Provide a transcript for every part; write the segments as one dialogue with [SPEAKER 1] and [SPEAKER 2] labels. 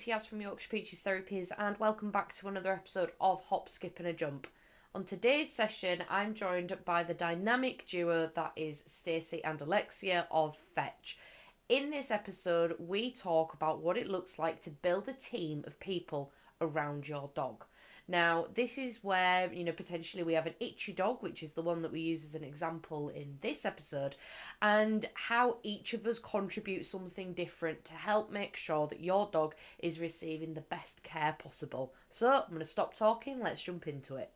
[SPEAKER 1] Stacey As from Yorkshire Peaches Therapies, and welcome back to another episode of Hop, Skip and a Jump. On today's session, I'm joined by the dynamic duo that is Stacey and Alexia of F.E.T.C.H. In this episode, we talk about what it looks like to build a team of people around your dog. Now, this is where, potentially we have an itchy dog, which is the one that we use as an example in this episode, and how each of us contribute something different to help make sure that your dog is receiving the best care possible. So, I'm going to stop talking, let's jump into it.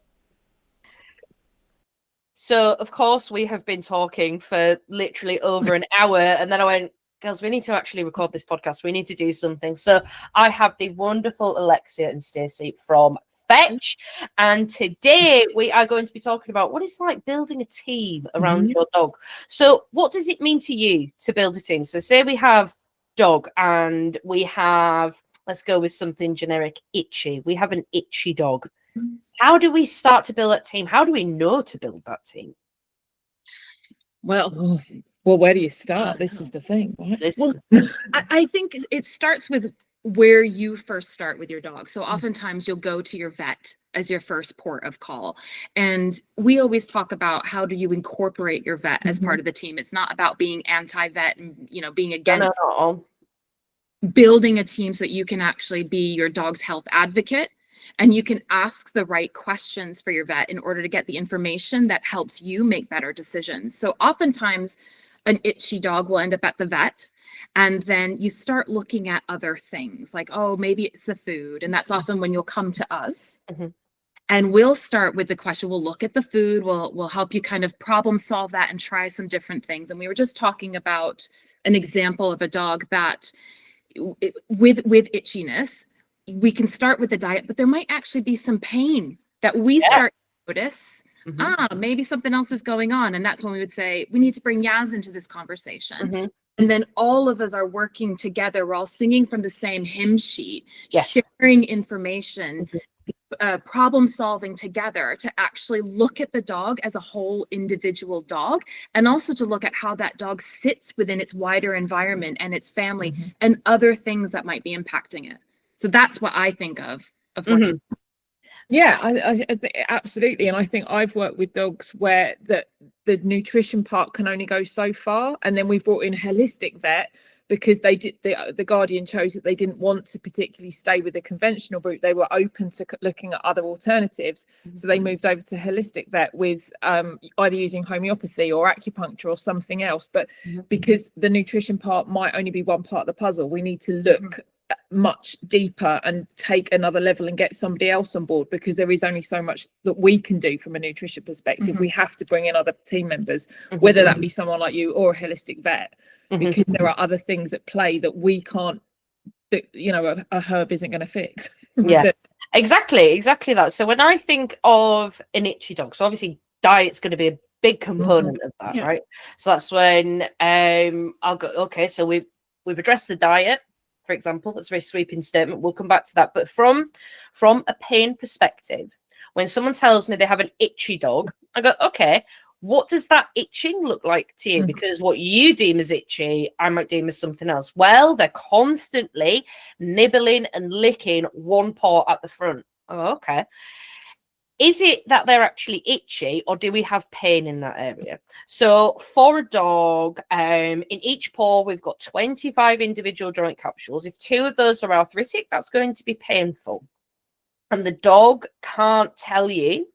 [SPEAKER 1] So, of course, we have been talking for literally over an hour, and then I went, girls, we need to actually record this podcast. We need to do something. So I have the wonderful Alexia and Stacey from F.E.T.C.H. And today we are going to be talking about what it's like building a team around your dog. So what does it mean to you to build a team? So say we have dog and we have, let's go with something generic, itchy. We have an itchy dog. How do we start to build that team? How do we know to build that team?
[SPEAKER 2] Well, where do you start? This is the thing, right?
[SPEAKER 3] Well, I think it starts with where you first start with your dog. So oftentimes you'll go to your vet as your first port of call. And we always talk about how do you incorporate your vet as part of the team. It's not about being anti-vet and, being against building a team so that you can actually be your dog's health advocate. And you can ask the right questions for your vet in order to get the information that helps you make better decisions. So oftentimes an itchy dog will end up at the vet, and then you start looking at other things like, oh, maybe it's the food. And that's often when you'll come to us and we'll start with the question. We'll look at the food. We'll help you kind of problem solve that and try some different things. And we were just talking about an example of a dog that with itchiness, we can start with the diet, but there might actually be some pain that we start to notice. Maybe something else is going on. And that's when we would say, we need to bring Yaz into this conversation. And then all of us are working together. We're all singing from the same hymn sheet, sharing information, problem solving together to actually look at the dog as a whole individual dog, and also to look at how that dog sits within its wider environment and its family and other things that might be impacting it. So that's what I think of.
[SPEAKER 2] Yeah, I think absolutely. And I think I've worked with dogs where the nutrition part can only go so far. And then we've brought in a holistic vet because they did the Guardian chose that they didn't want to particularly stay with the conventional route. They were open to looking at other alternatives. So they moved over to holistic vet with either using homeopathy or acupuncture or something else. But because the nutrition part might only be one part of the puzzle, we need to look much deeper and take another level and get somebody else on board, because there is only so much that we can do from a nutrition perspective. We have to bring in other team members, whether that be someone like you or a holistic vet, because there are other things at play that we can't, that a herb isn't going to fix.
[SPEAKER 1] Exactly that. So when I think of an itchy dog, so obviously diet's going to be a big component of that, right? So that's when I'll go, okay, so we've addressed the diet, for example. That's a very sweeping statement. We'll come back to that. But from a pain perspective, when someone tells me they have an itchy dog, I go, okay, what does that itching look like to you? Because what you deem as itchy, I might deem as something else. Well, they're constantly nibbling and licking one paw at the front. Oh, okay. Is it that they're actually itchy, or do we have pain in that area? So for a dog, in each paw, we've got 25 individual joint capsules. If 2 of those are arthritic, that's going to be painful. And the dog can't tell you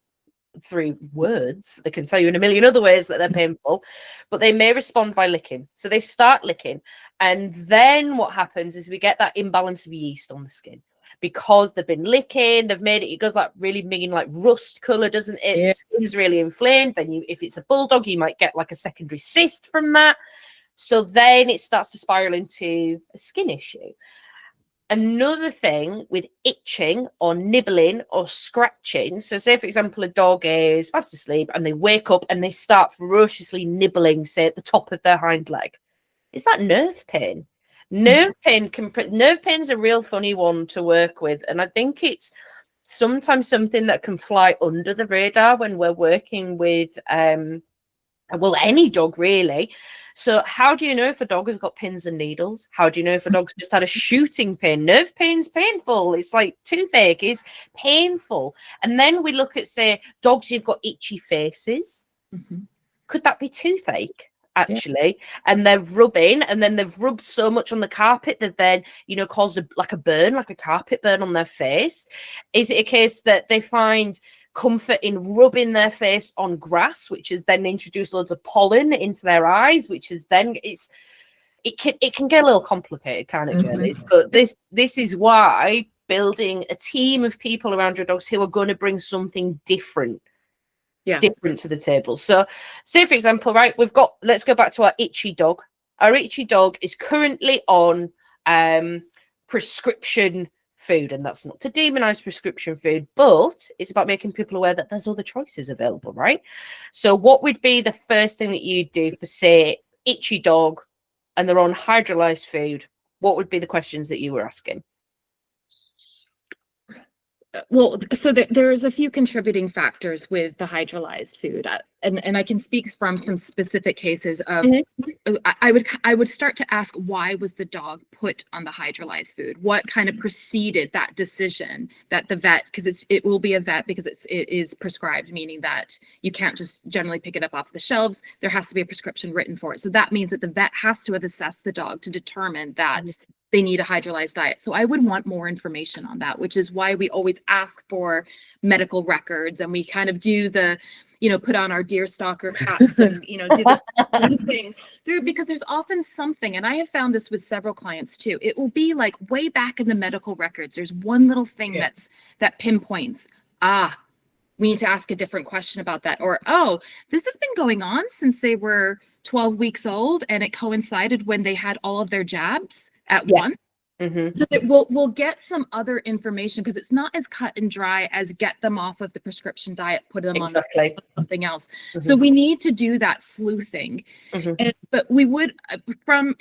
[SPEAKER 1] through words. They can tell you in a million other ways that they're painful, but they may respond by licking. So they start licking. And then what happens is we get that imbalance of yeast on the skin. Because they've been licking, they've made it goes like really mean, like rust color, doesn't it? The skin's really inflamed. Then if it's a bulldog, you might get like a secondary cyst from that. So then it starts to spiral into a skin issue. Another thing with itching or nibbling or scratching. So say, for example, a dog is fast asleep and they wake up and they start ferociously nibbling, say, at the top of their hind leg. Is that nerve pain? Nerve pain's a real funny one to work with, and I think it's sometimes something that can fly under the radar when we're working with Well, any dog really. So how do you know if a dog has got pins and needles? How do you know if a dog's just had a shooting pain? Nerve pain's painful. It's like toothache is painful. And then we look at, say, dogs who've got itchy faces. Could that be toothache? Actually, and they're rubbing, and then they've rubbed so much on the carpet that then, you know, caused like a burn, like a carpet burn on their face. Is it a case that they find comfort in rubbing their face on grass, which is then introduced loads of pollen into their eyes, which is then it can get a little complicated, kind of journeys. But this is why building a team of people around your dogs who are going to bring something different to the table. So say for example, right, let's go back to our itchy dog. Our itchy dog is currently on prescription food, and that's not to demonize prescription food, but it's about making people aware that there's other choices available, right? So what would be the first thing that you do for, say, itchy dog and they're on hydrolyzed food? What would be the questions that you were asking?
[SPEAKER 3] Well, so there's a few contributing factors with the hydrolyzed food, and I can speak from some specific cases of. I would start to ask, why was the dog put on the hydrolyzed food? What kind of preceded that decision that the vet, because it will be a vet because it is prescribed, meaning that you can't just generally pick it up off the shelves. There has to be a prescription written for it. So that means that the vet has to have assessed the dog to determine that they need a hydrolyzed diet. So I would want more information on that, which is why we always ask for medical records, and we kind of do the, you know, put on our deer stalker hats and, you know, do the thing through, because there's often something, and I have found this with several clients too. It will be like way back in the medical records, there's one little thing that pinpoints, we need to ask a different question about that. Or, oh, this has been going on since they were 12 weeks old and it coincided when they had all of their jabs at once. So that we'll get some other information, because it's not as cut and dry as get them off of the prescription diet, put them on something else. So we need to do that sleuthing. But we would, from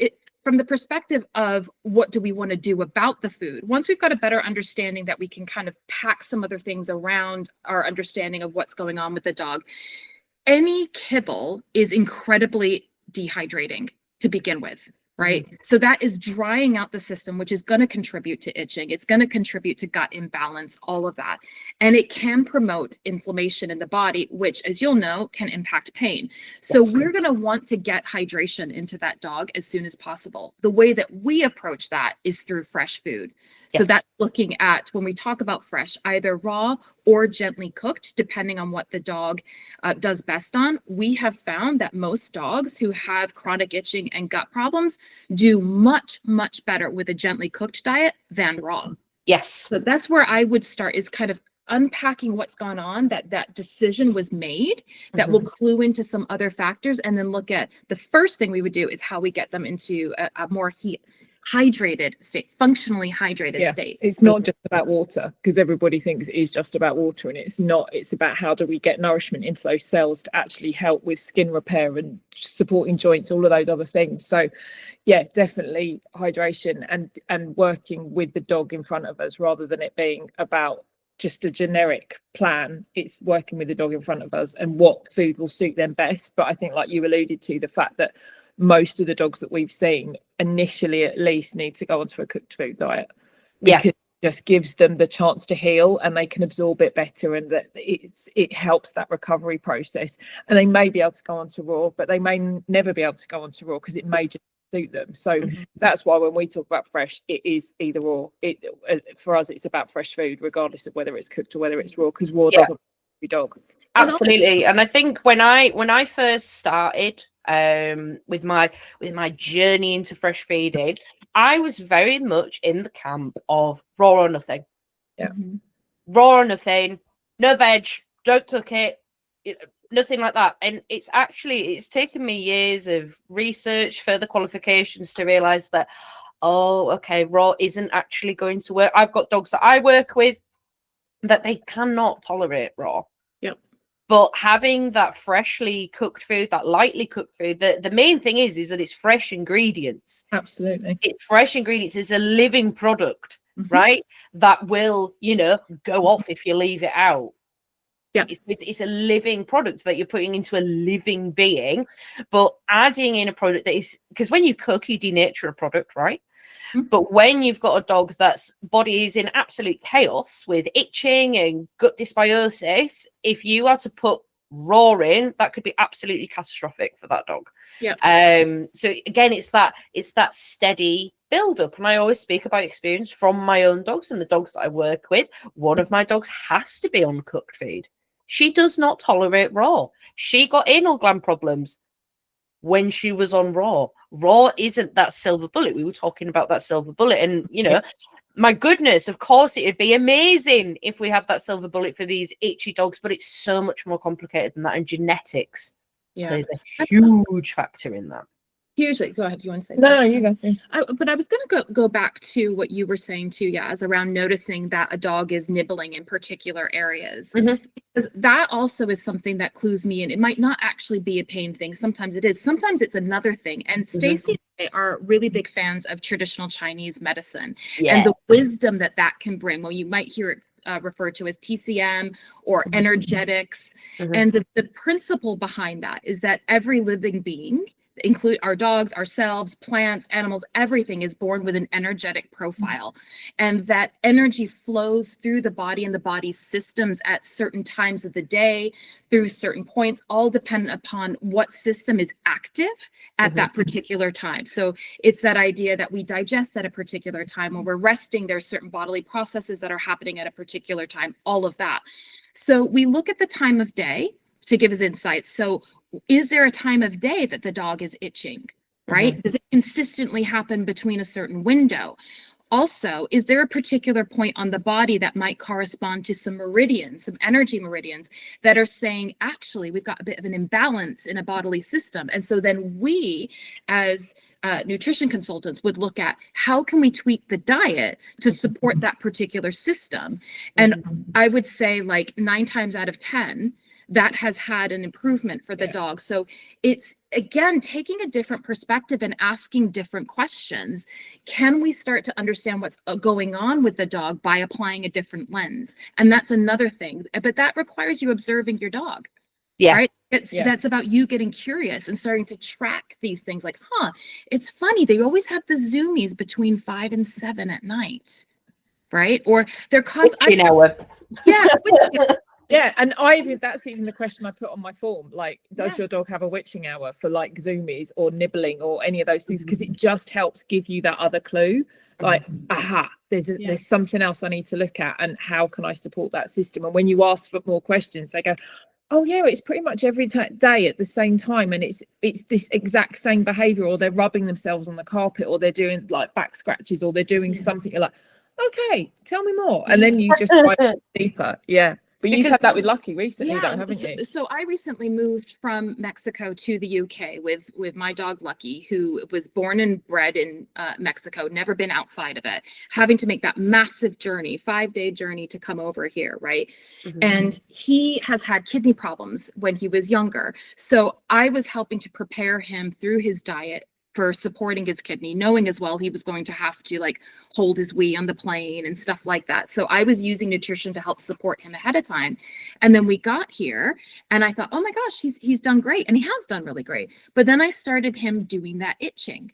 [SPEAKER 3] the perspective of what do we want to do about the food, once we've got a better understanding that we can kind of pack some other things around our understanding of what's going on with the dog, any kibble is incredibly dehydrating to begin with. Right. So that is drying out the system, which is going to contribute to itching. It's going to contribute to gut imbalance, all of that. And it can promote inflammation in the body, which, as you'll know, can impact pain. So we're going to want to get hydration into that dog as soon as possible. The way that we approach that is through fresh food. So that's looking at, when we talk about fresh, either raw or gently cooked, depending on what the dog does best on. We have found that most dogs who have chronic itching and gut problems do much, much better with a gently cooked diet than raw.
[SPEAKER 1] Yes.
[SPEAKER 3] So that's where I would start, is kind of unpacking what's gone on, that decision was made, that will clue into some other factors, and then look at the first thing we would do is how we get them into a more hydrated state, functionally hydrated state.
[SPEAKER 2] It's not just about water, because everybody thinks it is just about water, and it's not. It's about how do we get nourishment into those cells to actually help with skin repair and supporting joints, all of those other things. So yeah, definitely hydration and working with the dog in front of us, rather than it being about just a generic plan. It's working with the dog in front of us and what food will suit them best. But I think, like you alluded to, the fact that most of the dogs that we've seen initially at least need to go onto a cooked food diet, because it just gives them the chance to heal and they can absorb it better, and that it helps that recovery process. And they may be able to go onto raw, but they may never be able to go onto raw because it may just suit them. So that's why when we talk about fresh, it is either or. For us, it's about fresh food regardless of whether it's cooked or whether it's raw, because raw doesn't your dog.
[SPEAKER 1] Absolutely. And I think when I first started with my journey into fresh feeding, I was very much in the camp of raw or nothing. Raw or nothing, no veg, don't cook it, nothing like that. And it's taken me years of research, further qualifications to realize that, raw isn't actually going to work. I've got dogs that I work with that they cannot tolerate raw. But having that freshly cooked food, that lightly cooked food, the main thing is that it's fresh ingredients.
[SPEAKER 2] Absolutely.
[SPEAKER 1] It's fresh ingredients. It's a living product, right? That will, go off if you leave it out.
[SPEAKER 2] Yeah.
[SPEAKER 1] It's a living product that you're putting into a living being, but adding in a product that is, because when you cook, you denature a product, right? But when you've got a dog that's body is in absolute chaos with itching and gut dysbiosis, if you are to put raw in, that could be absolutely catastrophic for that dog.
[SPEAKER 3] Yeah.
[SPEAKER 1] So again, it's that steady build up. And I always speak about experience from my own dogs and the dogs that I work with. One of my dogs has to be on cooked feed. She does not tolerate raw. She got anal gland problems when she was on raw. Raw isn't that silver bullet. We were talking about that silver bullet, and my goodness, of course it would be amazing if we had that silver bullet for these itchy dogs, but it's so much more complicated than that, and genetics plays a huge factor in that.
[SPEAKER 3] Hugely. Go ahead. You want to say
[SPEAKER 2] No,
[SPEAKER 3] something?
[SPEAKER 2] you go.
[SPEAKER 3] But I was going to go back to what you were saying too, as around noticing that a dog is nibbling in particular areas. Because that also is something that clues me in. It might not actually be a pain thing. Sometimes it is. Sometimes it's another thing. And Stacey and I are really big fans of traditional Chinese medicine and the wisdom that can bring. Well, you might hear it referred to as TCM or energetics. And the principle behind that is that every living being, include our dogs, ourselves, plants, animals, everything is born with an energetic profile. And that energy flows through the body and the body's systems at certain times of the day, through certain points, all dependent upon what system is active at that particular time. So it's that idea that we digest at a particular time. When we're resting, there's certain bodily processes that are happening at a particular time, all of that. So we look at the time of day to give us insights. So is there a time of day that the dog is itching, right? Does it consistently happen between a certain window? Also, is there a particular point on the body that might correspond to some meridians, some energy meridians that are saying, actually, we've got a bit of an imbalance in a bodily system. And so then we, as nutrition consultants, would look at how can we tweak the diet to support that particular system. And I would say like 9 times out of 10, that has had an improvement for the dog. So it's, again, taking a different perspective and asking different questions. Can we start to understand what's going on with the dog by applying a different lens? And that's another thing. But that requires you observing your dog. Right? That's about you getting curious and starting to track these things like, it's funny. They always have the zoomies between 5 and 7 at night. Right? Or they're constantly.
[SPEAKER 2] Yeah, and that's even the question I put on my form. Like, does your dog have a witching hour for like zoomies or nibbling or any of those things? Because it just helps give you that other clue. Like, there's something else I need to look at, and how can I support that system? And when you ask for more questions, they go, oh yeah, it's pretty much every day at the same time, and it's this exact same behavior, or they're rubbing themselves on the carpet, or they're doing like back scratches, or they're doing something. You're like, okay, tell me more, and then you just dive deeper. But you've had that with Lucky recently, though, haven't you?
[SPEAKER 3] So I recently moved from Mexico to the UK with my dog Lucky, who was born and bred in Mexico, never been outside of it, having to make that massive journey, 5-day journey to come over here, right? And he has had kidney problems when he was younger. So I was helping to prepare him through his diet for supporting his kidney, knowing as well he was going to have to like hold his wee on the plane and stuff like that. So I was using nutrition to help support him ahead of time. And then we got here and I thought, oh my gosh, he's done great. And he has done really great. But then I started him doing that itching.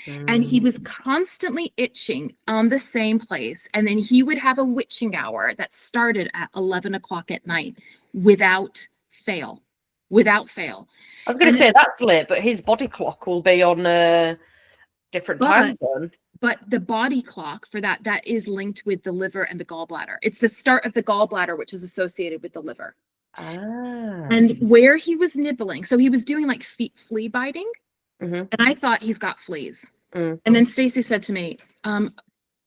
[SPEAKER 3] And he was constantly itching on the same place. And then he would have a witching hour that started at 11 o'clock at night without fail. I was
[SPEAKER 1] going to say that's late, but his body clock will be on a different time zone.
[SPEAKER 3] But the body clock for that is linked with the liver and the gallbladder. It's the start of the gallbladder, which is associated with the liver. And where he was nibbling, so he was doing like flea biting, and I thought he's got fleas. And then Stacey said to me,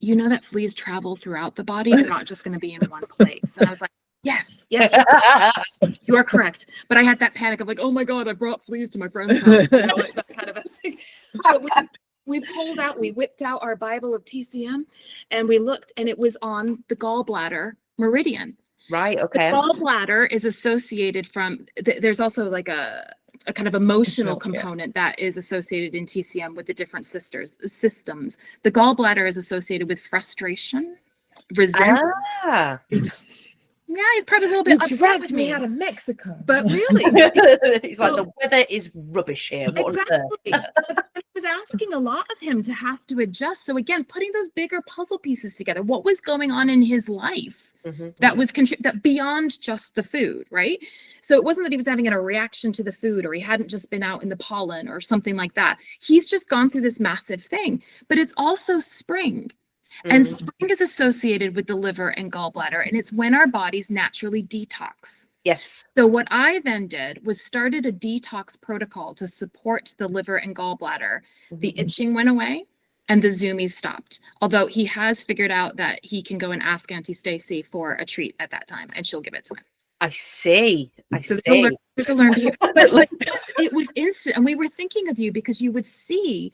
[SPEAKER 3] you know that fleas travel throughout the body. They're not just going to be in one place. And I was like, yes, you are correct. But I had that panic of like, oh my God, I brought fleas to my friend's house. You know, like that kind of a thing. So we whipped out our Bible of TCM and we looked, and it was on the gallbladder meridian.
[SPEAKER 1] Right, okay.
[SPEAKER 3] The gallbladder is associated from, there's also like a kind of emotional component that is associated in TCM with the different systems. The gallbladder is associated with frustration, resentment. Yeah, he's probably a little bit upset
[SPEAKER 2] dragged
[SPEAKER 3] with
[SPEAKER 2] me
[SPEAKER 3] me.
[SPEAKER 2] out of Mexico.
[SPEAKER 3] But really,
[SPEAKER 1] He's like, the weather is rubbish here. What on earth?
[SPEAKER 3] exactly. I was asking a lot of him to have to adjust. So again, putting those bigger puzzle pieces together, what was going on in his life that was that beyond just the food, right? So it wasn't that he was having a reaction to the food, or he hadn't just been out in the pollen or something like that. He's just gone through this massive thing. But it's also spring. And spring is associated with the liver and gallbladder, and it's when our bodies naturally detox.
[SPEAKER 1] Yes.
[SPEAKER 3] So what I then did was started a detox protocol to support the liver and gallbladder. The itching went away and the zoomies stopped. Although he has figured out that he can go and ask Auntie Stacey for a treat at that time, and she'll give it to him.
[SPEAKER 1] I see.
[SPEAKER 3] So there's a learned here. But like it was instant, and we were thinking of you because you would see.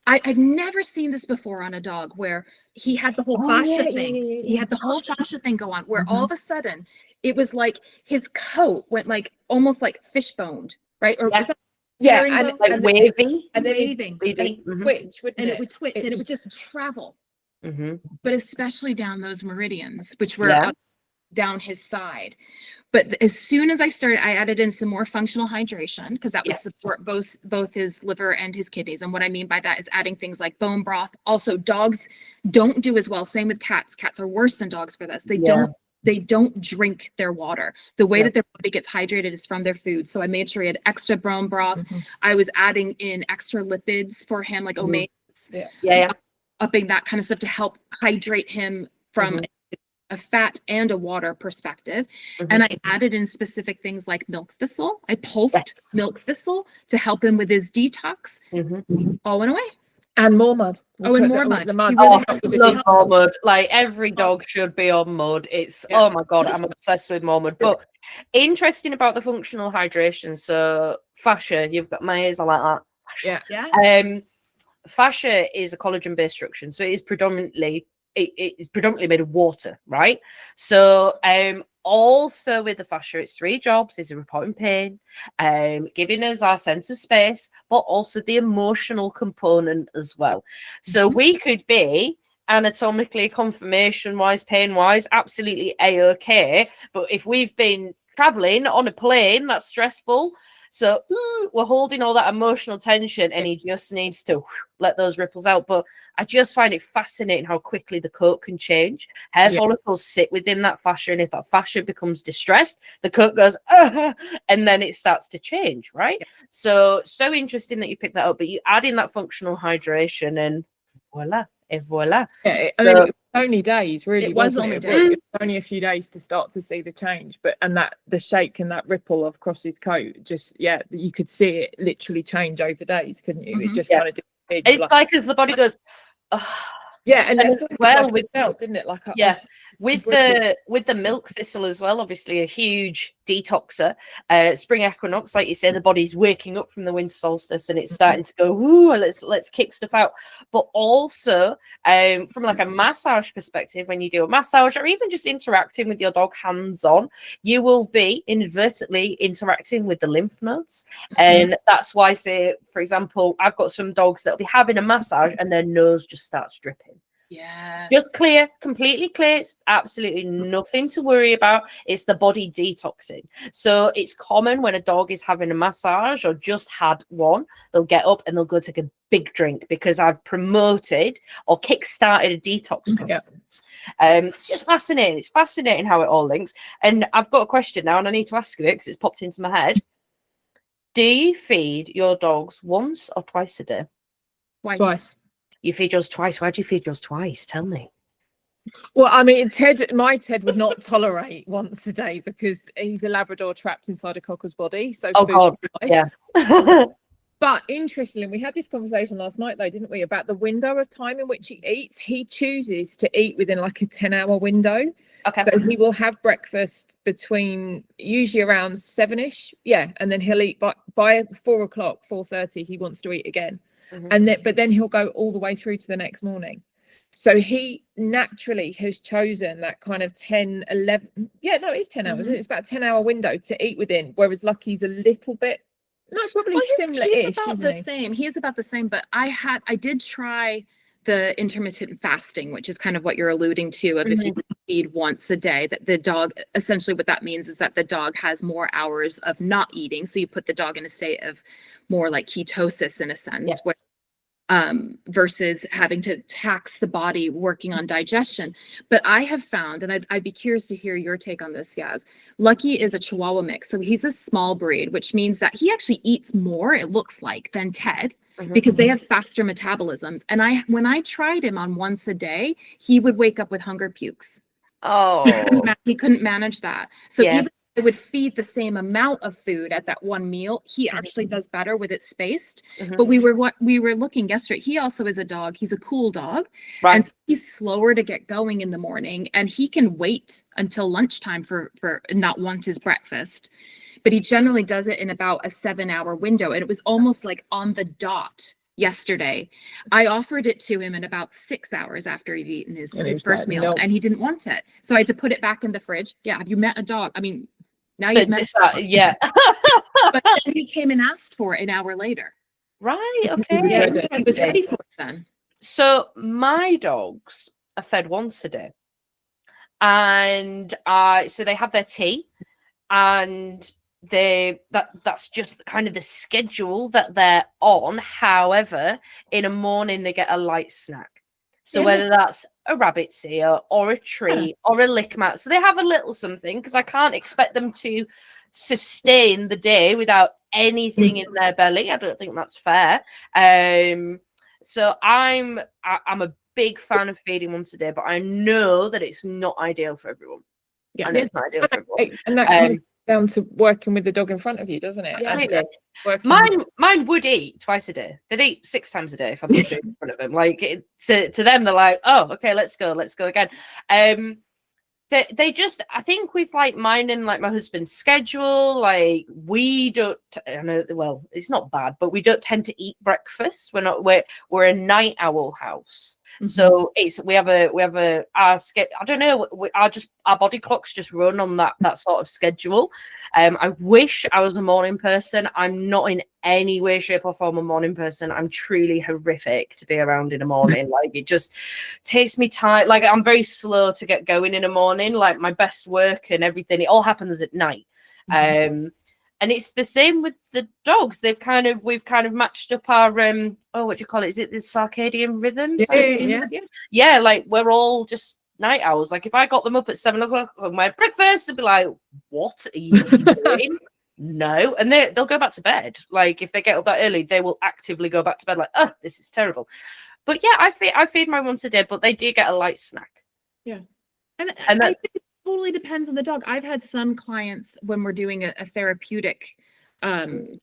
[SPEAKER 3] I've never seen this before on a dog where he had the whole fascia thing. He had the whole fascia thing go on, where all of a sudden it was like his coat went like almost like fish boned, right? Or is that
[SPEAKER 1] and like wavy,
[SPEAKER 3] and then waving,
[SPEAKER 2] twitch,
[SPEAKER 3] and it would twitch, and it would just travel. But especially down those meridians, which were up, down his side. But as soon as I added in some more functional hydration, because that would support both his liver and his kidneys. And what I mean by that is adding things like bone broth. Also, dogs don't do as well. Same with cats. Cats are worse than dogs for this. They don't drink their water. The way that their body gets hydrated is from their food. So I made sure he had extra bone broth. I was adding in extra lipids for him, like omegas. Upping that kind of stuff to help hydrate him from a fat and a water perspective. And I added in specific things like milk thistle. I pulsed milk thistle to help him with his detox. All went away.
[SPEAKER 2] And more mud.
[SPEAKER 3] And more mud.
[SPEAKER 1] Love more mud. Like every dog should be on mud. It's oh my god, I'm obsessed with more mud. But interesting about the functional hydration. So fascia, you've got my ears, I like that. Fascia is a collagen-based structure, so it is predominantly made of water, right? So also with the fascia, it's 3 jobs: is reporting pain, giving us our sense of space, but also the emotional component as well. So we could be anatomically, conformation wise, pain wise, absolutely a-okay, but if we've been traveling on a plane, that's stressful. So we're holding all that emotional tension, and he just needs to let those ripples out. But I just find it fascinating how quickly the coat can change. Hair follicles sit within that fascia, and if that fascia becomes distressed, the coat goes, and then it starts to change, right? So interesting that you picked that up. But you add in that functional hydration, and voila. Et voila.
[SPEAKER 2] Yeah, I mean, it was only days, really.
[SPEAKER 3] It was only days.
[SPEAKER 2] It was only a few days to start to see the change, and that the shake and that ripple across his coat, just you could see it literally change over days, couldn't you? It just kind of did.
[SPEAKER 1] It's like as the body goes,
[SPEAKER 2] and then
[SPEAKER 1] with
[SPEAKER 2] felt, didn't it? Like
[SPEAKER 1] with the milk thistle as well, obviously a huge detoxer. Spring equinox, like you say, the body's waking up from the winter solstice and it's starting to go, ooh, let's kick stuff out. But also from like a massage perspective, when you do a massage or even just interacting with your dog hands-on, you will be inadvertently interacting with the lymph nodes. And that's why, say, for example, I've got some dogs that'll be having a massage and their nose just starts dripping.
[SPEAKER 3] Yeah,
[SPEAKER 1] just clear, completely clear. It's absolutely nothing to worry about. It's the body detoxing. So it's common when a dog is having a massage or just had one, they'll get up and they'll go take a big drink because I've promoted or kick-started a detox process. It's just fascinating. It's fascinating how it all links. And I've got a question now, and I need to ask you it because it's popped into my head. Do you feed your dogs once or twice a day?
[SPEAKER 2] Twice.
[SPEAKER 1] You feed yours twice. Why do you feed yours twice? Tell me.
[SPEAKER 2] Well, I mean, my Ted would not tolerate once a day because he's a Labrador trapped inside a cocker's body. So, But interestingly, we had this conversation last night, though, didn't we, about the window of time in which he eats. He chooses to eat within like a 10-hour window.
[SPEAKER 1] Okay.
[SPEAKER 2] So he will have breakfast between usually around 7ish. Yeah. And then he'll eat by 4 o'clock, 4:30, he wants to eat again. But then he'll go all the way through to the next morning. So he naturally has chosen that kind of 10, 11. Yeah, no, it's 10 hours. It's about a 10-hour window to eat within. Whereas Lucky's a little bit, probably similar-ish.
[SPEAKER 3] He's about the same. He is about the same. But I did try the intermittent fasting, which is kind of what you're alluding to, of if you feed once a day, that the dog, essentially what that means is that the dog has more hours of not eating. So you put the dog in a state of more like ketosis in a sense,
[SPEAKER 1] Yes.
[SPEAKER 3] where versus having to tax the body working on digestion. But I have found, and I'd be curious to hear your take on this, Yaz. Lucky is a Chihuahua mix. So he's a small breed, which means that he actually eats more, it looks like, than Ted, because they have faster metabolisms. And when I tried him on once a day, he would wake up with hunger pukes.
[SPEAKER 1] Oh,
[SPEAKER 3] He couldn't manage that. So even I would feed the same amount of food at that one meal, he actually does better with it spaced. But we were looking yesterday. He also is a dog. He's a cool dog,
[SPEAKER 1] right.
[SPEAKER 3] And so he's slower to get going in the morning, and he can wait until lunchtime for not want his breakfast. But he generally does it in about a 7-hour window, and it was almost like on the dot. Yesterday, I offered it to him in about 6 hours after he'd eaten his first meal,
[SPEAKER 2] nope.
[SPEAKER 3] and he didn't want it. So I had to put it back in the fridge. Yeah, have you met a dog? I mean, now you've met
[SPEAKER 1] yeah.
[SPEAKER 3] But then he came and asked for it an hour later.
[SPEAKER 1] Right, okay.
[SPEAKER 3] He was ready for it then.
[SPEAKER 1] So my dogs are fed once a day. And so they have their tea, and that's just kind of the schedule that they're on. However, in a morning they get a light snack. So whether that's a rabbit's ear or a treat or a lick mat, so they have a little something, because I can't expect them to sustain the day without anything in their belly. I don't think that's fair. So I'm a big fan of feeding once a day, but I know that it's not ideal for everyone.
[SPEAKER 2] Yeah,
[SPEAKER 1] I know it's not ideal for everyone.
[SPEAKER 2] And that comes down to working with the dog in front of you, doesn't it?
[SPEAKER 1] Yeah.
[SPEAKER 2] And,
[SPEAKER 1] mine would eat twice a day. They'd eat 6 times a day if I put food in front of them. Like to them, they're like, oh, okay, let's go again. They just, I think with like mine and like my husband's schedule, like we don't, I know, well, it's not bad, but we don't tend to eat breakfast. We're a night owl house. So we have our schedule. I don't know, our body clocks just run on that sort of schedule. I wish I was a morning person. I'm not in any way, shape or form a morning person. I'm truly horrific to be around in the morning. Like it just takes me time. Like I'm very slow to get going in the morning. Like my best work and everything, it all happens at night. And it's the same with the dogs. We've kind of matched up our what do you call it? Is it the circadian rhythms? Yeah, like we're all just night owls. Like if I got them up at 7 o'clock on my breakfast, they'd be like, what are you doing? No. And they'll go back to bed. Like if they get up that early, they will actively go back to bed like, oh, this is terrible. But yeah, I feed mine once a day, but they do get a light snack.
[SPEAKER 3] Yeah. And I think it totally depends on the dog. I've had some clients when we're doing a therapeutic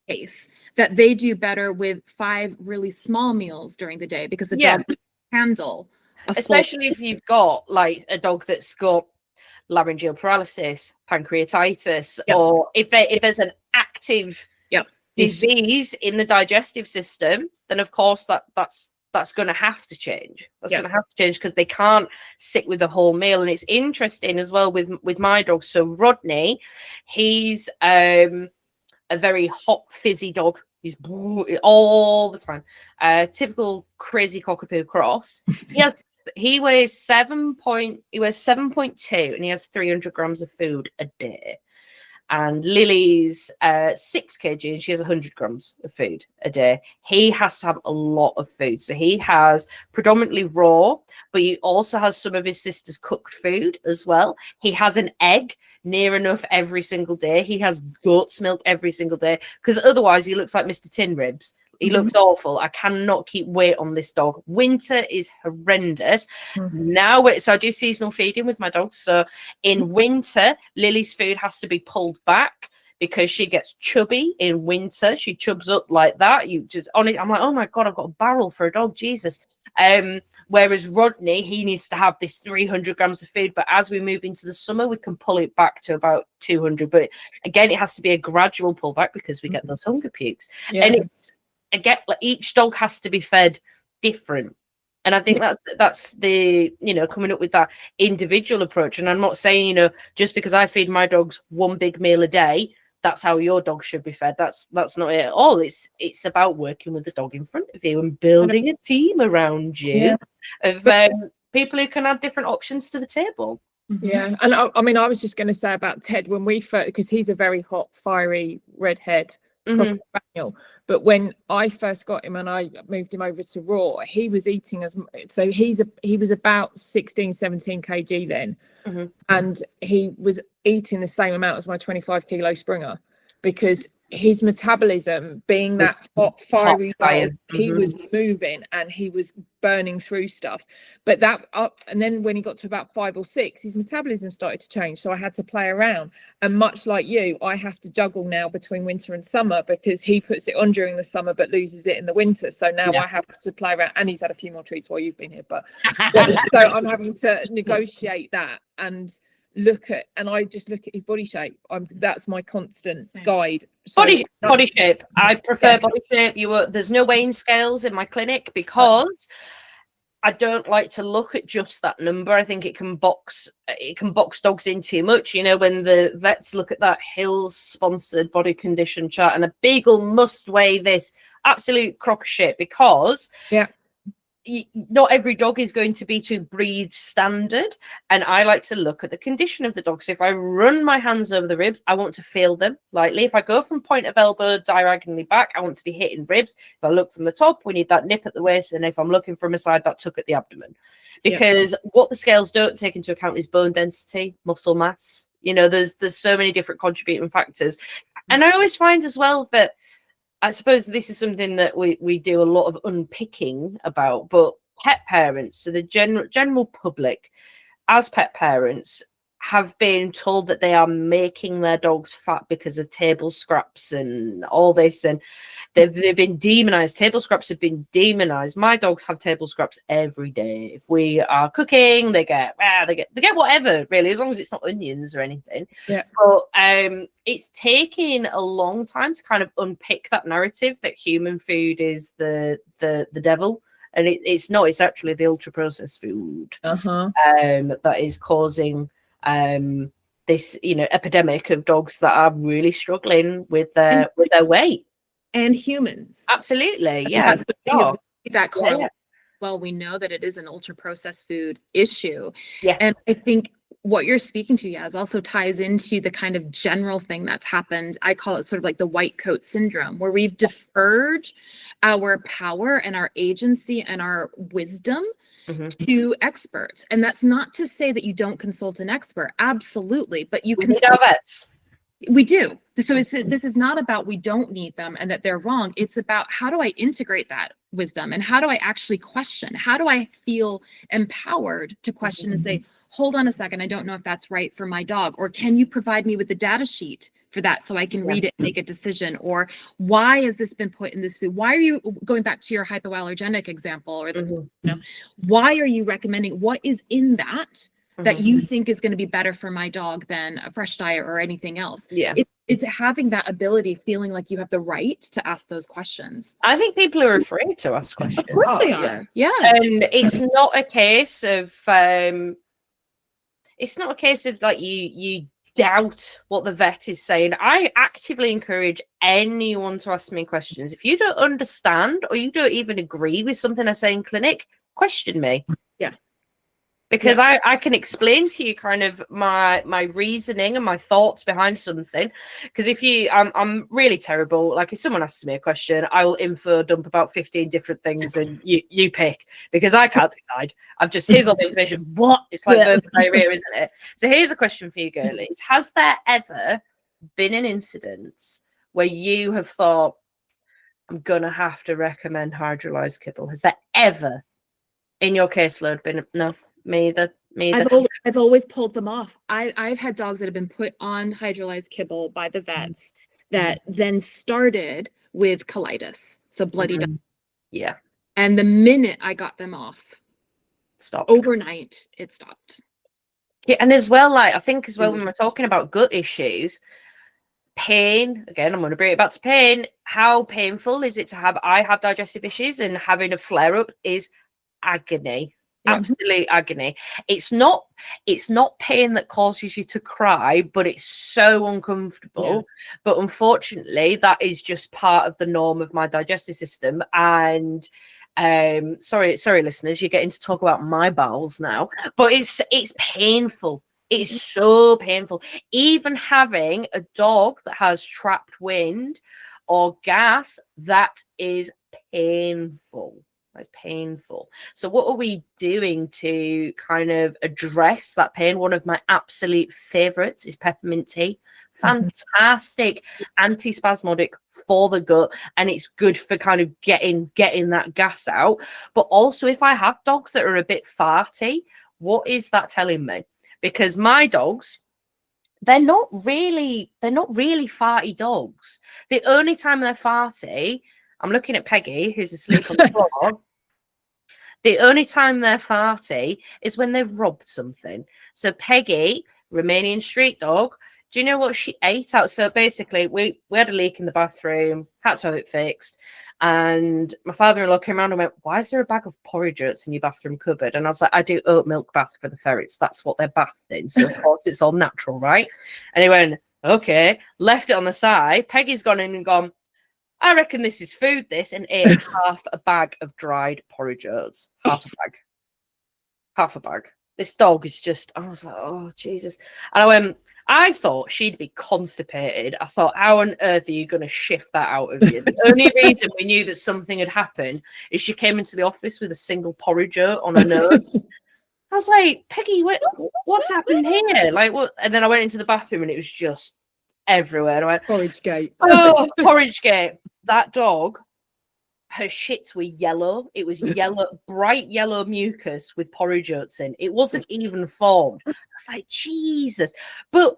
[SPEAKER 3] case that they do better with 5 really small meals during the day, because the dog can handle
[SPEAKER 1] especially if you've got like a dog that's got laryngeal paralysis, pancreatitis, or if there's an active disease in the digestive system, then of course that's going to have to change. That's going to have to change, because they can't sit with the whole meal. And it's interesting as well with my dog. So Rodney, he's a very hot, fizzy dog. He's all the time. Typical crazy cockapoo cross. He weighs 7.2 and he has 300 grams of food a day. And Lily's 6 kg and she has 100 grams of food a day. He has to have a lot of food. So he has predominantly raw, but he also has some of his sister's cooked food as well. He has an egg near enough every single day. He has goat's milk every single day, because otherwise he looks like Mr. Tin Ribs. He looks awful. I cannot keep weight on this dog. Winter is horrendous. Now, so I do seasonal feeding with my dogs. So in winter, Lily's food has to be pulled back because she gets chubby in winter. She chubs up like that. I'm like, oh my God, I've got a barrel for a dog. Jesus. Whereas Rodney, he needs to have this 300 grams of food. But as we move into the summer, we can pull it back to about 200. But again, it has to be a gradual pullback because we get those hunger pukes. And it's, again, like each dog has to be fed different. And I think that's the, coming up with that individual approach. And I'm not saying, just because I feed my dogs one big meal a day, that's how your dog should be fed. That's not it at all. It's about working with the dog in front of you and building a team around you of people who can add different options to the table.
[SPEAKER 2] Yeah, and I mean, I was just going to say about Ted when we first, because he's a very hot, fiery redhead cocker spaniel. But when I first got him and I moved him over to raw, he was eating so he was about 16, 17 kg then, and he was eating the same amount as my 25 kilo Springer, because his metabolism being that hot fiery dog, he was moving and he was burning through stuff. But that up, and then when he got to about 5 or 6, his metabolism started to change, so I had to play around. And much like you, I have to juggle now between winter and summer, because he puts it on during the summer but loses it in the winter. So now I have to play around, and he's had a few more treats while you've been here, but so I'm having to negotiate that and look at, and I just look at his body shape. That's my constant guide. So,
[SPEAKER 1] body shape. I prefer body shape. There's no weighing scales in my clinic, because I don't like to look at just that number. I think it can box dogs in too much. You know, when the vets look at that Hills sponsored body condition chart, and a beagle must weigh this absolute crock of shit, because not every dog is going to be to breed standard, and I like to look at the condition of the dog. So if I run my hands over the ribs, I want to feel them lightly. If I go from point of elbow diagonally back, I want to be hitting ribs. If I look from the top, we need that nip at the waist, and if I'm looking from a side, that tuck at the abdomen, because what the scales don't take into account is bone density, muscle mass. You know, there's so many different contributing factors. And I always find as well that, I suppose this is something that we do a lot of unpicking about, but pet parents, so the general public, as pet parents, have been told that they are making their dogs fat because of table scraps and all this, and they've been demonized. Table scraps have been demonized. My dogs have table scraps every day. If we are cooking, they get whatever, really, as long as it's not onions or anything. But it's taking a long time to kind of unpick that narrative that human food is the devil. And it's not. It's actually the ultra processed food that is causing this, epidemic of dogs that are really struggling with their weight.
[SPEAKER 3] And humans.
[SPEAKER 1] Absolutely,
[SPEAKER 3] That's the thing, is that correlation. Well, we know that it is an ultra processed food issue.
[SPEAKER 1] Yes.
[SPEAKER 3] And I think what you're speaking to, Yaz, also ties into the kind of general thing that's happened. I call it sort of like the white coat syndrome, where we've deferred our power and our agency and our wisdom to experts. And that's not to say that you don't consult an expert. Absolutely. But you can.
[SPEAKER 1] We need our vets.
[SPEAKER 3] We do. So this is not about we don't need them and that they're wrong. It's about, how do I integrate that wisdom, and how do I actually question? How do I feel empowered to question and say, hold on a second, I don't know if that's right for my dog, or can you provide me with the data sheet for that so I can read it and make a decision? Or why has this been put in this food? Why are you going back to your hypoallergenic example, or why are you recommending what is in that you think is going to be better for my dog than a fresh diet or anything else? It's having that ability, feeling like you have the right to ask those questions.
[SPEAKER 1] I think people are afraid to ask questions.
[SPEAKER 3] Of course they are. Yeah.
[SPEAKER 1] And it's not a case of like you doubt what the vet is saying. I actively encourage anyone to ask me questions. If you don't understand, or you don't even agree with something I say in clinic, question me. Because I can explain to you kind of my reasoning and my thoughts behind something. Because I'm really terrible. Like, if someone asks me a question, I will info dump about 15 different things, and you pick, because I can't decide. Here's all the information. What? It's like verbal diarrhea, isn't it? So here's a question for you, girlies. Has there ever been an incident where you have thought, I'm gonna have to recommend hydrolyzed kibble? Has there ever in your caseload been? No. Me either.
[SPEAKER 3] I've always pulled them off. I've had dogs that have been put on hydrolyzed kibble by the vets that then started with colitis, so bloody diarrhea.
[SPEAKER 1] Yeah.
[SPEAKER 3] And the minute I got them off,
[SPEAKER 1] stopped.
[SPEAKER 3] Overnight, it stopped.
[SPEAKER 1] Yeah, and as well, like, I think as well, when we're talking about gut issues, pain, again, I'm going to bring it back to pain. How painful is it to have digestive issues, and having a flare up is agony. absolute agony. It's not pain that causes you to cry, but it's so uncomfortable. But unfortunately, that is just part of the norm of my digestive system. And sorry listeners, you're getting to talk about my bowels now, but it's painful. It's so painful. Even having a dog that has trapped wind or gas, that is painful. That's painful. So what are we doing to kind of address that pain? One of my absolute favorites is peppermint tea. Fantastic antispasmodic for the gut, and it's good for kind of getting that gas out. But also, if I have dogs that are a bit farty, what is that telling me? Because my dogs, they're not really farty dogs. The only time they're farty, I'm looking at Peggy, who's asleep on the floor. The only time they're farty is when they've robbed something. So Peggy, Romanian street dog, do you know what she ate out? So basically, we had a leak in the bathroom, had to have it fixed. And my father-in-law came around and went, "Why is there a bag of porridge oats in your bathroom cupboard?" And I was like, "I do oat milk bath for the ferrets. That's what they're bathed in. So of course it's all natural, right?" And he went, "Okay," left it on the side. Peggy's gone in and gone, "I reckon this is food, this," and ate half a bag of dried porridge oats. Half a bag. Half a bag. This dog is just, I was like, oh, Jesus. And I went, I thought she'd be constipated. I thought, how on earth are you going to shift that out of you? The only reason we knew that something had happened is she came into the office with a single porridge oat on her nose. I was like, "Peggy, what's happened here?" Like, what? And then I went into the bathroom and it was just everywhere. And I went,
[SPEAKER 2] Porridge gate.
[SPEAKER 1] "Oh, porridge gate." That dog, her shits were yellow. It was yellow, bright yellow mucus with porridge oats in. It wasn't even formed. I was like, Jesus. But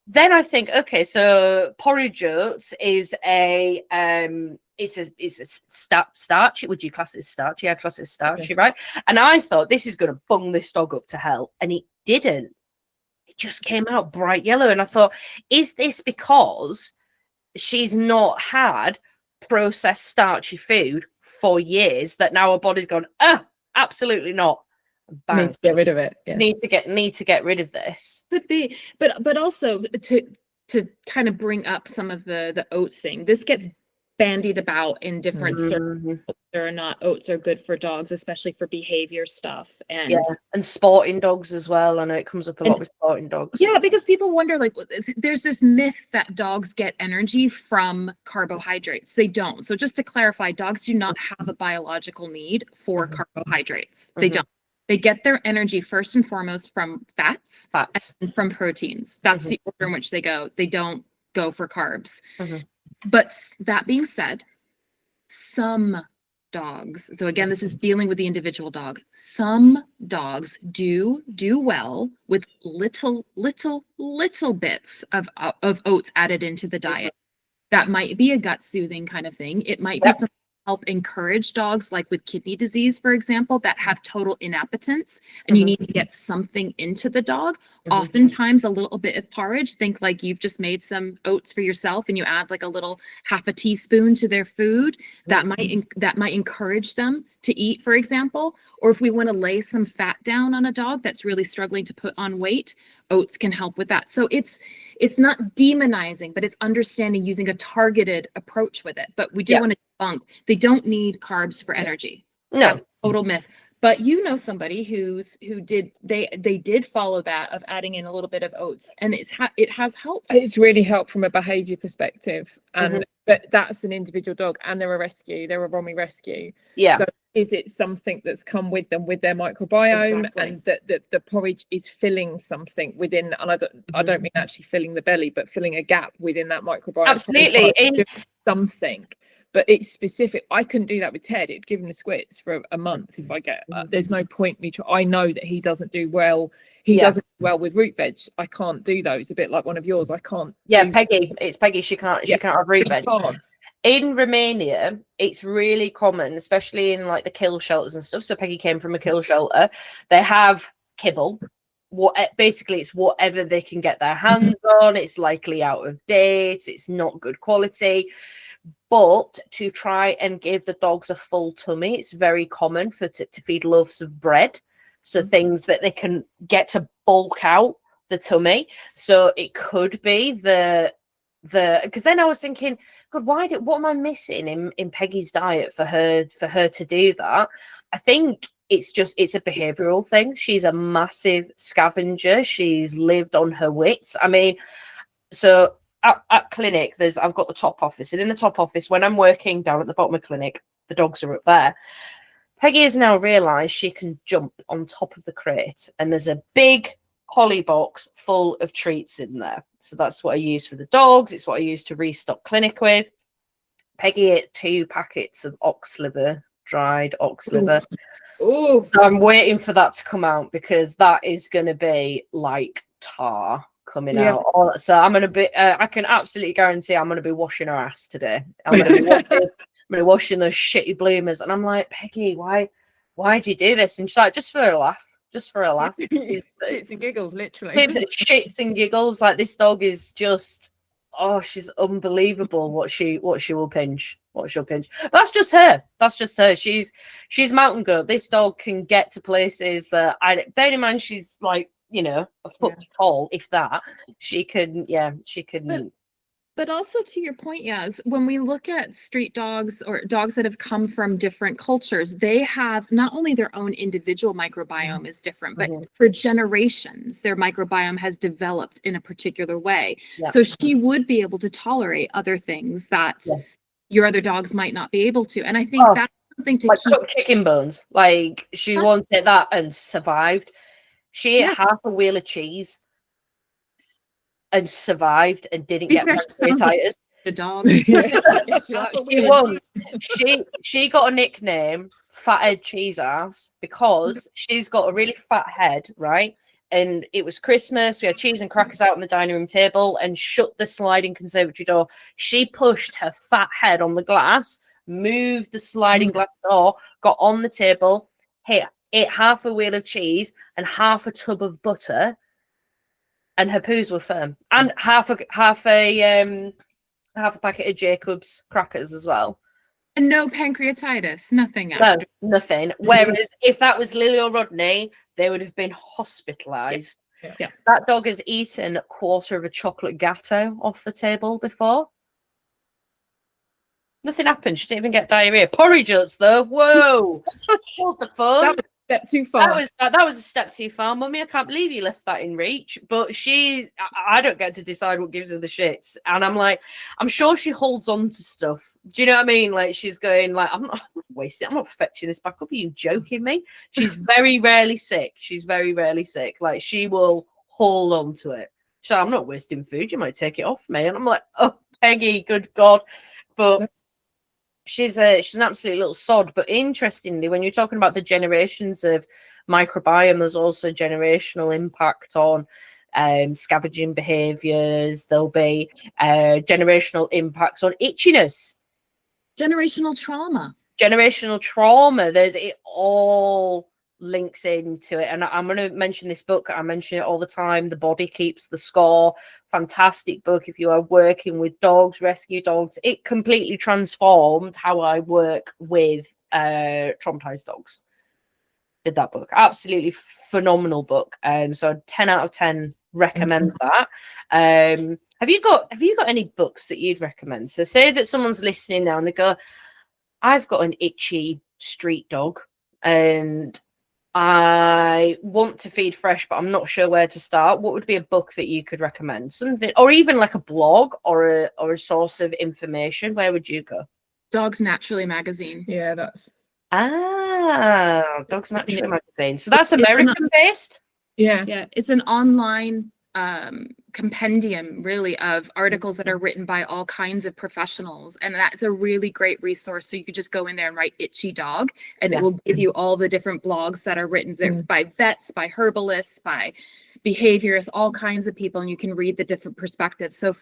[SPEAKER 1] then I think, okay, so porridge oats is a starch. Would you class it as starch? Yeah, class it as starchy, right? And I thought this is going to bung this dog up to hell, and it didn't. It just came out bright yellow, and I thought, is this because she's not had processed starchy food for years that now her body's gone, absolutely not. Bang.
[SPEAKER 2] Need to get rid of it. Yeah.
[SPEAKER 1] Need to get rid of this.
[SPEAKER 3] Could be, but also to kind of bring up some of the oats thing. This gets bandied about in different circles, whether or not oats are good for dogs, especially for behavior stuff. And
[SPEAKER 1] and sporting dogs as well. I know it comes up a lot with sporting dogs.
[SPEAKER 3] Yeah, because people wonder, like, there's this myth that dogs get energy from carbohydrates. They don't. So just to clarify, dogs do not have a biological need for carbohydrates. They don't. They get their energy first and foremost from fats and from proteins. That's the order in which they go. They don't go for carbs. But that being said, some dogs, so again, this is dealing with the individual dog. Some dogs do well with little bits of oats added into the diet. That might be a gut soothing kind of thing. It might be something to help encourage dogs, like with kidney disease, for example, that have total inappetence, and you need to get something into the dog. Oftentimes a little bit of porridge, think like you've just made some oats for yourself and you add like a little half a teaspoon to their food, that might encourage them to eat, for example. Or if we want to lay some fat down on a dog that's really struggling to put on weight, oats can help with that. So it's not demonizing, but it's understanding using a targeted approach with it. But we do want to debunk, they don't need carbs for energy.
[SPEAKER 1] No.
[SPEAKER 3] That's a total myth. But you know somebody who did follow that of adding in a little bit of oats, and it has helped.
[SPEAKER 2] It's really helped from a behavior perspective, and but that's an individual dog, and they're a rescue. They're a Romy rescue. Yeah. So is it something that's come with them with their microbiome, and that the porridge is filling something within? And I don't mean actually filling the belly, but filling a gap within that microbiome.
[SPEAKER 1] Absolutely.
[SPEAKER 2] Something. But it's specific. I couldn't do that with Ted. It'd give him the squits for a month if I get. There's no point me. I know that he doesn't do well. He doesn't do well with root veg. I can't do those. A bit like one of yours. I can't.
[SPEAKER 1] Peggy. It's Peggy. She can't have root veg. In Romania, it's really common, especially in like the kill shelters and stuff. So Peggy came from a kill shelter. They have kibble. Basically, it's whatever they can get their hands on. It's likely out of date. It's not good quality. But to try and give the dogs a full tummy, it's very common to feed loaves of bread. So things that they can get to bulk out the tummy. So it could be because then I was thinking, God, what am I missing in Peggy's diet for her to do that? I think it's a behavioral thing. She's a massive scavenger. She's lived on her wits. I mean, so at clinic, I've got the top office, and in the top office, when I'm working down at the bottom of clinic, the dogs are up there. Peggy has now realised she can jump on top of the crate, and there's a big holly box full of treats in there. So that's what I use for the dogs. It's what I use to restock clinic with. Peggy ate 2 packets of dried ox liver.
[SPEAKER 2] Ooh.
[SPEAKER 1] So I'm waiting for that to come out, because that is going to be like tar coming out. So I'm going to be, I can absolutely guarantee I'm going to be washing her ass today. I'm going to be washing those shitty bloomers. And I'm like, Peggy, why do you do this? And she's like, just for a laugh.
[SPEAKER 2] Shits and giggles, literally.
[SPEAKER 1] Shits and giggles. Like, this dog is just, she's unbelievable what she will pinch. What she'll pinch. But that's just her. She's mountain goat. This dog can get to places that bear in mind, she's like, a foot tall, if that. She can.
[SPEAKER 3] But also, to your point, Yaz, when we look at street dogs or dogs that have come from different cultures, they have not only their own individual microbiome is different, but for generations, their microbiome has developed in a particular way. Yeah. So she would be able to tolerate other things that your other dogs might not be able to. And I think that's something to
[SPEAKER 1] like
[SPEAKER 3] keep.
[SPEAKER 1] Cooked chicken bones. Like, she once did that and survived. She ate half a wheel of cheese and survived and didn't get pancreatitis.
[SPEAKER 3] The dog.
[SPEAKER 1] She got a nickname, Fathead Cheese Ass, because she's got a really fat head, right? And it was Christmas. We had cheese and crackers out on the dining room table, and shut the sliding conservatory door. She pushed her fat head on the glass, moved the sliding glass door, got on the table, ate half a wheel of cheese and half a tub of butter. And her poos were firm, and half a packet of Jacob's crackers as well.
[SPEAKER 3] And no pancreatitis, nothing.
[SPEAKER 1] No, nothing. Whereas if that was Lily or Rodney, they would have been hospitalised.
[SPEAKER 3] Yeah.
[SPEAKER 1] That dog has eaten a quarter of a chocolate gatto off the table before. Nothing happened. She didn't even get diarrhea. Porridge oats though. Whoa! What the fun?
[SPEAKER 2] Step too far.
[SPEAKER 1] That was a step too far, Mummy. I can't believe you left that in reach. But I don't get to decide what gives her the shits. And I'm like, I'm sure she holds on to stuff. Do you know what I mean? Like, she's going like, I'm not wasting. I'm not fetching this back up. Are you joking me? She's very rarely sick. Like, she will hold on to it. So I'm not wasting food. You might take it off me. And I'm like, oh, Peggy, good God. But she's an absolute little sod. But interestingly, when you're talking about the generations of microbiome, there's also generational impact on scavenging behaviors. There'll be generational impacts on itchiness,
[SPEAKER 3] generational trauma.
[SPEAKER 1] It all links into it. And I'm going to mention this book. I mention it all the time. The Body Keeps the Score. Fantastic book if you are working with dogs, rescue dogs. It completely transformed how I work with traumatized dogs. Did that book. Absolutely phenomenal book. So 10 out of 10 recommend that. Have you got any books that you'd recommend? So say that someone's listening now and they go, I've got an itchy street dog and I want to feed fresh, but I'm not sure where to start. What would be a book that you could recommend? Something, or even like a blog or a source of information. Where would you go?
[SPEAKER 3] Dogs Naturally magazine.
[SPEAKER 2] Yeah, that's
[SPEAKER 1] Dogs Naturally magazine. So that's American based.
[SPEAKER 3] Yeah. It's an online compendium really of articles that are written by all kinds of professionals, and that's a really great resource. So you could just go in there and write itchy dog, and it will give you all the different blogs that are written there by vets, by herbalists, by behaviorists, all kinds of people, and you can read the different perspectives. So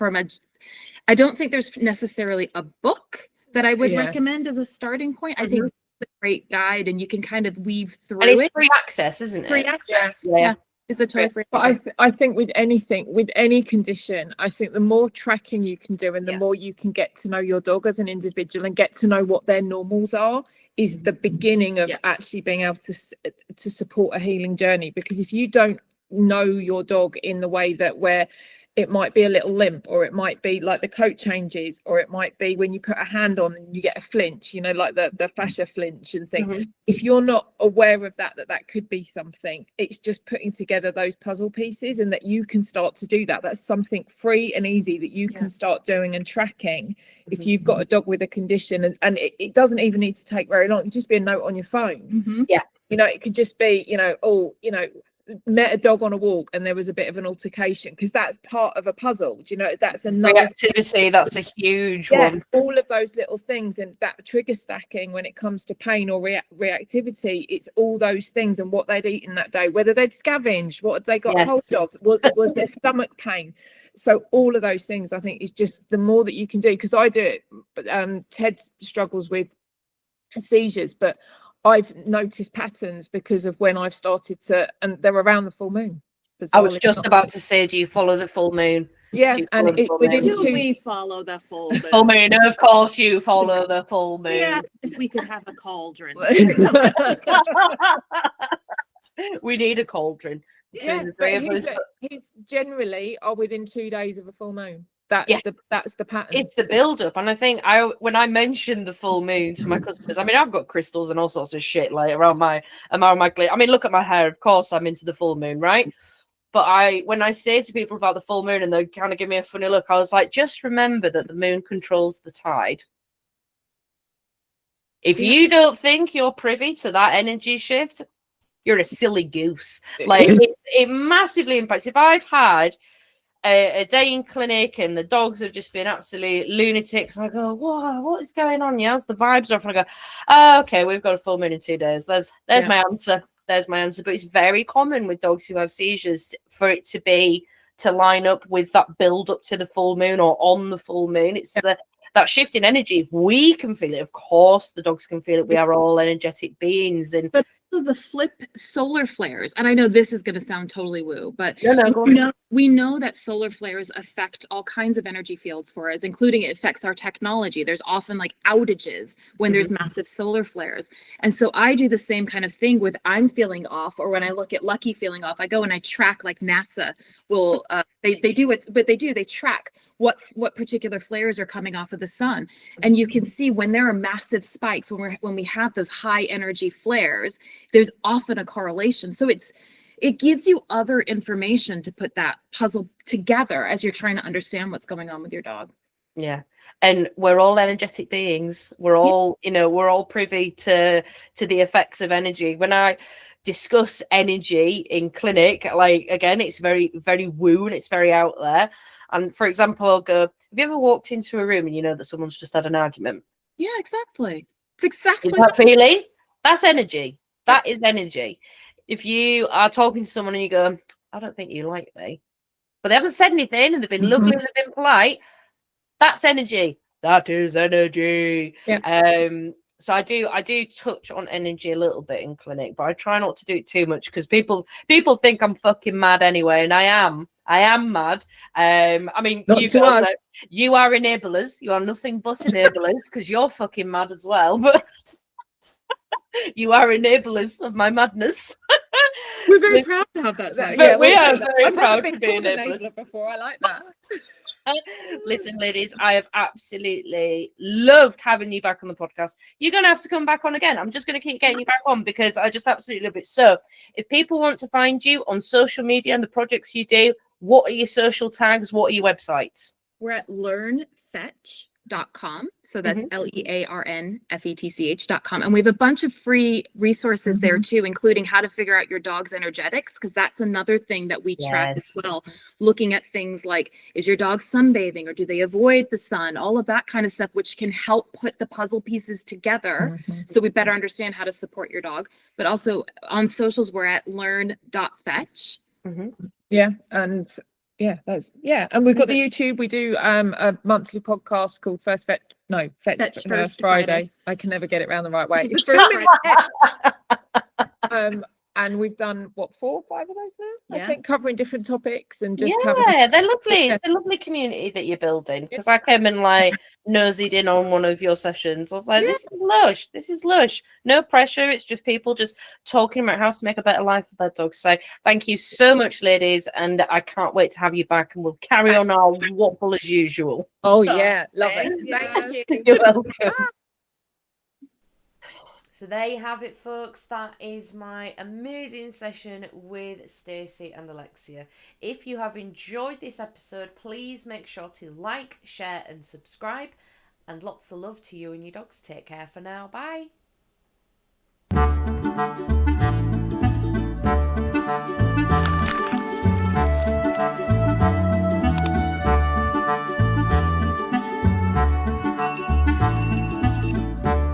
[SPEAKER 3] I don't think there's necessarily a book that I would recommend as a starting point. I think it's a great guide, and you can kind of weave through it.
[SPEAKER 1] And it's free access, isn't it?
[SPEAKER 3] Free access. Yeah. It's a total free.
[SPEAKER 2] But I think with anything, with any condition, I think the more tracking you can do and the more you can get to know your dog as an individual and get to know what their normals are, is the beginning of actually being able to support a healing journey. Because if you don't know your dog in the way that where it might be a little limp, or it might be like the coat changes, or it might be when you put a hand on and you get a flinch, you know, like the fascia flinch and things. If you're not aware of that could be something, it's just putting together those puzzle pieces, and that you can start to do that. That's something free and easy that you can start doing and tracking. If you've got a dog with a condition, and it doesn't even need to take very long. It could just be a note on your phone. You know, it could just be, you know, met a dog on a walk and there was a bit of an altercation, because that's part of a puzzle. Do you know, that's another
[SPEAKER 1] reactivity. That's a huge one.
[SPEAKER 2] All of those little things, and that trigger stacking when it comes to pain or reactivity, it's all those things, and what they'd eaten that day, whether they'd scavenged, what had they got hold of, was their stomach pain. So all of those things, I think, is just the more that you can do. Because I do it, but Ted struggles with seizures, but I've noticed patterns because of when I've started to, and they're around the full moon.
[SPEAKER 1] I was just about to say, do you follow the full moon?
[SPEAKER 2] Yeah, and
[SPEAKER 3] we follow the full moon?
[SPEAKER 1] Full moon, of course you follow the full moon.
[SPEAKER 3] Yeah, if we could have a cauldron.
[SPEAKER 1] We need a cauldron between the three of us.
[SPEAKER 2] His generally are within 2 days of a full moon. That's the pattern.
[SPEAKER 1] It's the build up. And I think when I mentioned the full moon to my customers, I mean, I've got crystals and all sorts of shit like around my I mean, look at my hair. Of course I'm into the full moon, right? But when I say to people about the full moon and they kind of give me a funny look, I was like, just remember that the moon controls the tide. If you don't think you're privy to that energy shift, you're a silly goose. Like it massively impacts. If I've had a day in clinic and the dogs have just been absolute lunatics, and I go, "Whoa, what is going on? Yeah, the vibes off." And I go, "Oh, okay, we've got a full moon in 2 days. There's my answer. There's my answer." But it's very common with dogs who have seizures for it to line up with that build up to the full moon or on the full moon. It's that shift in energy. If we can feel it, of course the dogs can feel it. We are all energetic beings. But
[SPEAKER 3] the flip solar flares, and I know this is going to sound totally woo, but we know that solar flares affect all kinds of energy fields for us, including it affects our technology. There's often like outages when there's massive solar flares. And so I do the same kind of thing with I'm feeling off, or when I look at Lucky feeling off, I go and I track, like NASA will, they track what particular flares are coming off of the sun. And you can see when there are massive spikes, when we have those high energy flares, there's often a correlation. So it gives you other information to put that puzzle together as you're trying to understand what's going on with your dog.
[SPEAKER 1] Yeah. And we're all energetic beings. We're all, we're all privy to the effects of energy. When I discuss energy in clinic, like, again, it's very, very woo and it's very out there. And for example, I'll go, have you ever walked into a room and you know that someone's just had an argument?
[SPEAKER 3] Yeah, exactly. It's exactly
[SPEAKER 1] that feeling. That's energy. That is energy. If you are talking to someone and you go, I don't think you like me, but they haven't said anything and they've been lovely and they've been polite, that's energy. That is energy. Yeah. So I do touch on energy a little bit in clinic, but I try not to do it too much because people think I'm fucking mad anyway, and I am mad. I mean, you guys know, you are enablers. You are nothing but enablers because you're fucking mad as well. But you are enablers of my madness.
[SPEAKER 2] We're very proud to have that.
[SPEAKER 1] We are very proud to be enablers.
[SPEAKER 2] Before, I like that.
[SPEAKER 1] Listen, ladies, I have absolutely loved having you back on the podcast. You're going to have to come back on again. I'm just going to keep getting you back on because I just absolutely love it. So if people want to find you on social media and the projects you do, what are your social tags? What are your websites?
[SPEAKER 3] We're at learnfetch.com. So that's LEARNFETCH.com. And we have a bunch of free resources there too, including how to figure out your dog's energetics, because that's another thing that we track as well. Looking at things like, is your dog sunbathing or do they avoid the sun? All of that kind of stuff, which can help put the puzzle pieces together so we better understand how to support your dog. But also on socials, we're at learn.fetch.
[SPEAKER 2] Yeah. And and we've got the YouTube. We do a monthly podcast called Fetch First Friday. I can never get it around the right way. And we've done what, 4 or 5 of those now?
[SPEAKER 3] Yeah.
[SPEAKER 2] I think, covering different topics and just
[SPEAKER 1] Yeah, they're lovely. It's a lovely community that you're building. Because I came and like nosed in on one of your sessions. I was like, this is lush. This is lush. No pressure. It's just people just talking about how to make a better life for their dogs. So thank you so much, ladies. And I can't wait to have you back, and we'll carry on our waffle as usual.
[SPEAKER 2] Oh yeah, love it.
[SPEAKER 3] Thank you.
[SPEAKER 1] You're welcome. So there you have it, folks. That is my amazing session with Stacey and Alexia. If you have enjoyed this episode, please make sure to like, share and subscribe. And lots of love to you and your dogs. Take care for now. Bye.